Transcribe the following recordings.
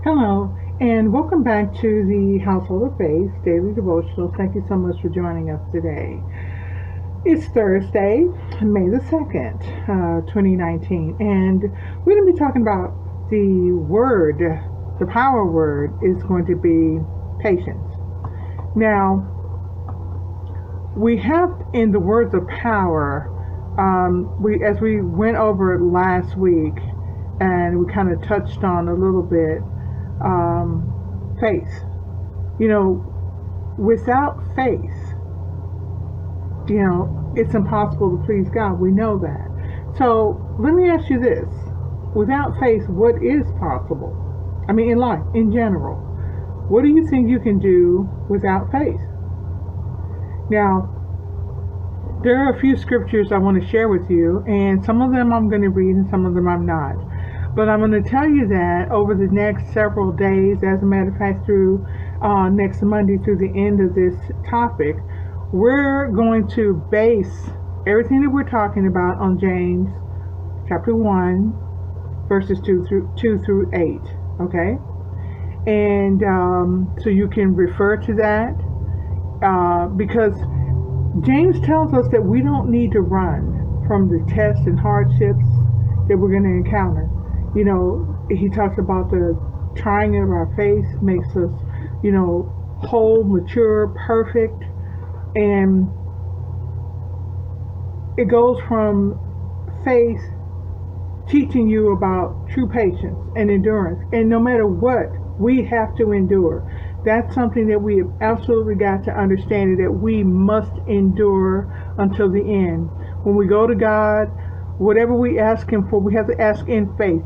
Hello, and welcome back to the Household of Faith Daily Devotional. Thank you so much for joining us today. It's Thursday, May the 2nd, 2019, and we're going to be talking about the word, the power word is going to be patience. Now, we have in the words of power, as we went over it last week, and we kind of touched on a little bit, faith. Without faith, it's impossible to please God. We know that. So let me ask you this. Without faith, what is possible? I mean, in life, in general. What do you think you can do without faith? Now, there are a few scriptures I want to share with you, and some of them I'm going to read and some of them I'm not. But I'm going to tell you that over the next several days, as a matter of fact, through next Monday through the end of this topic, we're going to base everything that we're talking about on James chapter 1, verses 2 through 8. Okay? And so you can refer to that because James tells us that we don't need to run from the tests and hardships that we're going to encounter. He talks about the trying of our faith makes us, whole, mature, perfect. And it goes from faith teaching you about true patience and endurance. And no matter what, we have to endure. That's something that we have absolutely got to understand, that we must endure until the end. When we go to God, whatever we ask Him for, we have to ask in faith.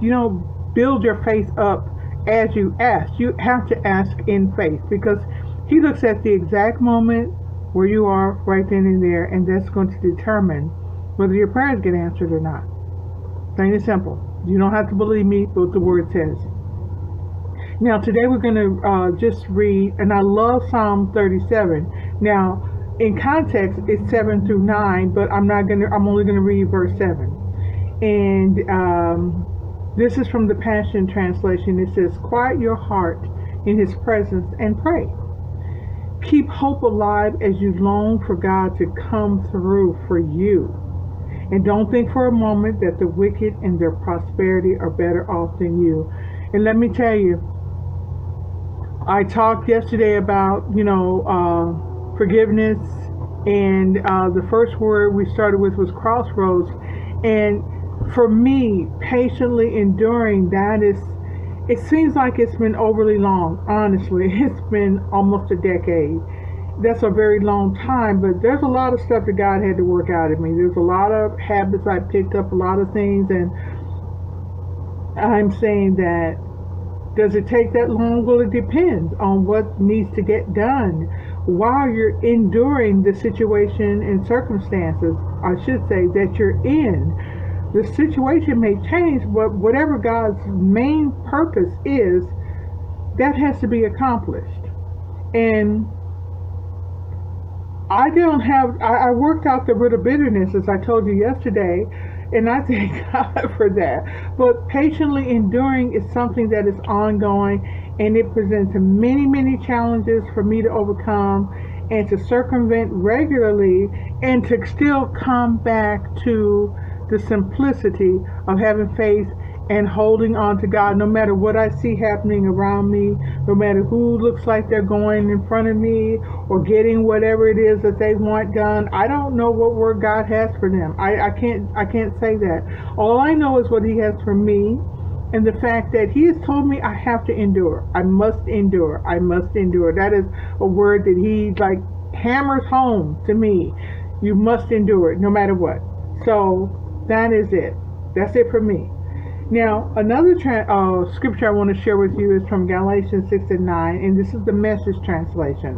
Build your faith up as you ask. You have to ask in faith, because He looks at the exact moment where you are right then and there, and that's going to determine whether your prayers get answered or not. Plain and simple. You don't have to believe me, but the Word says. Now, today we're going to just read, and I love Psalm 37. Now, in context, it's 7 through 9, but I'm only going to read verse 7. And this is from the Passion Translation. It says, "Quiet your heart in His presence and pray. Keep hope alive as you long for God to come through for you. And don't think for a moment that the wicked and their prosperity are better off than you." And let me tell you, I talked yesterday about, forgiveness. And the first word we started with was crossroads. And for me, patiently enduring, it seems like it's been overly long. Honestly, it's been almost a decade. That's a very long time, but there's a lot of stuff that God had to work out in me. There's a lot of habits I picked up, a lot of things, and I'm saying that, does it take that long? Well, it depends on what needs to get done while you're enduring the situation and circumstances, I should say, that you're in. The situation may change, but whatever God's main purpose is, that has to be accomplished. And I worked out the root of bitterness, as I told you yesterday, and I thank God for that. But patiently enduring is something that is ongoing, and it presents many, many challenges for me to overcome and to circumvent regularly, and to still come back to the simplicity of having faith and holding on to God, no matter what I see happening around me, no matter who looks like they're going in front of me or getting whatever it is that they want done. I don't know what word God has for them. I can't say that. All I know is what He has for me, and the fact that He has told me I have to endure. I must endure. I must endure. That is a word that He hammers home to me. You must endure it no matter what. So that is it. That's it for me. Now, another scripture I want to share with you is from Galatians 6 and 9, and this is the Message translation.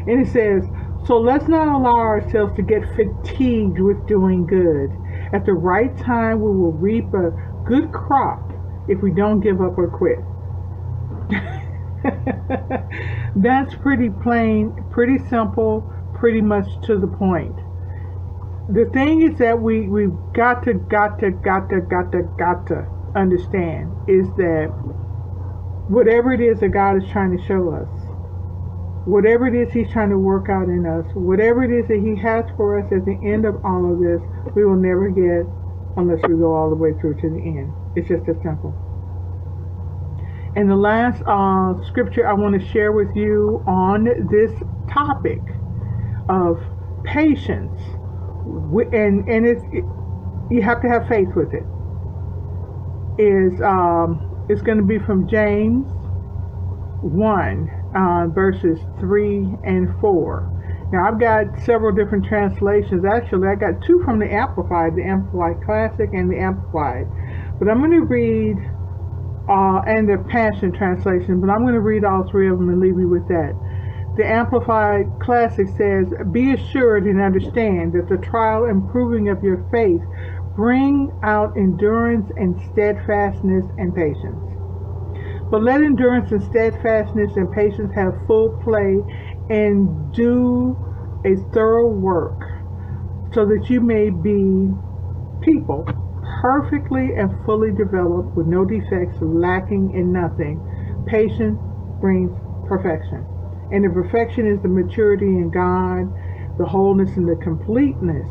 And it says, "So let's not allow ourselves to get fatigued with doing good. At the right time, we will reap a good crop if we don't give up or quit." That's pretty plain, pretty simple, pretty much to the point. The thing is that we've got to understand is that whatever it is that God is trying to show us, whatever it is He's trying to work out in us, whatever it is that He has for us at the end of all of this, we will never get unless we go all the way through to the end. It's just as simple. And the last scripture I want to share with you on this topic of patience, and you have to have faith with it, is it's going to be from James 1, verses 3 and 4. Now, I've got several different translations. Actually, I got two from the Amplified Classic and the Amplified. But I'm going to read, and the Passion Translation, but I'm going to read all three of them and leave you with that. The Amplified Classic says, "Be assured and understand that the trial and proving of your faith bring out endurance and steadfastness and patience. But let endurance and steadfastness and patience have full play and do a thorough work, so that you may be people perfectly and fully developed with no defects, lacking in nothing. Patience brings perfection. And the perfection is the maturity in God, the wholeness and the completeness."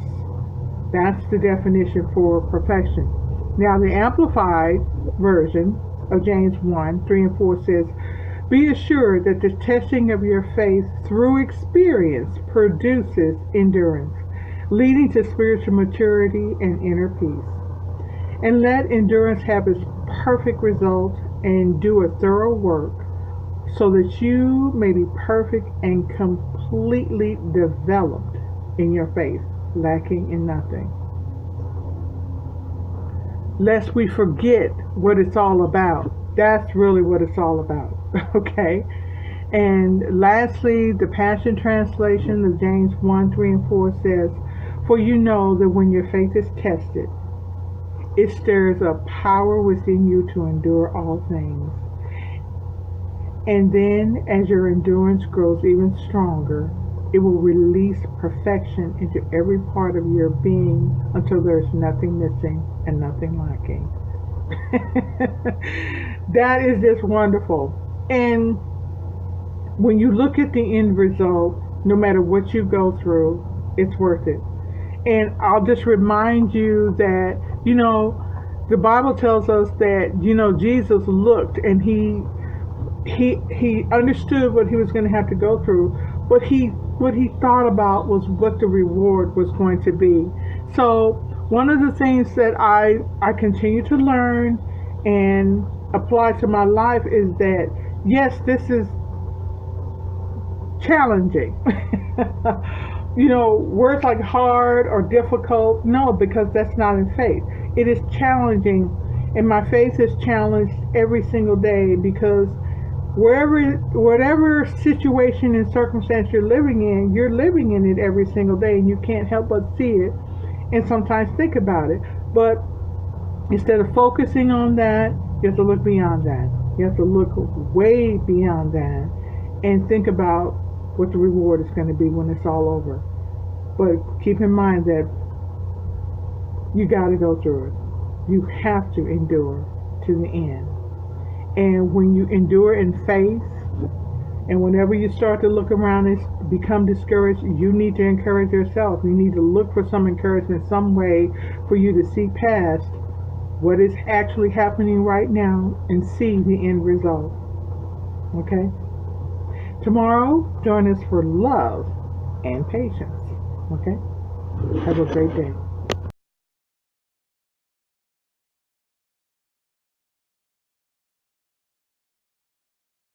That's the definition for perfection. Now, the Amplified version of James 1, 3 and 4 says, "Be assured that the testing of your faith through experience produces endurance, leading to spiritual maturity and inner peace. And let endurance have its perfect result and do a thorough work, so that you may be perfect and completely developed in your faith, lacking in nothing." Lest we forget what it's all about. That's really what it's all about. Okay? And lastly, the Passion Translation of James 1, 3 and 4 says, "For you know that when your faith is tested, it stirs up power within you to endure all things. And then, as your endurance grows even stronger, it will release perfection into every part of your being until there's nothing missing and nothing lacking." That is just wonderful. And when you look at the end result, no matter what you go through, it's worth it. And I'll just remind you that, the Bible tells us that, Jesus looked and he understood what he was going to have to go through. What he thought about was what the reward was going to be. So one of the things that I continue to learn and apply to my life is that, yes, this is challenging. Words like hard or difficult, no, because that's not in faith. It is challenging, and my faith is challenged every single day, because whatever situation and circumstance you're living in it every single day, and you can't help but see it and sometimes think about it. But instead of focusing on that, you have to look beyond that. You have to look way beyond that and think about what the reward is going to be when it's all over. But keep in mind that you got to go through it. You have to endure to the end. And when you endure in faith, and whenever you start to look around and become discouraged, you need to encourage yourself. You need to look for some encouragement, some way for you to see past what is actually happening right now and see the end result. Okay? Tomorrow, join us for love and patience. Okay? Have a great day.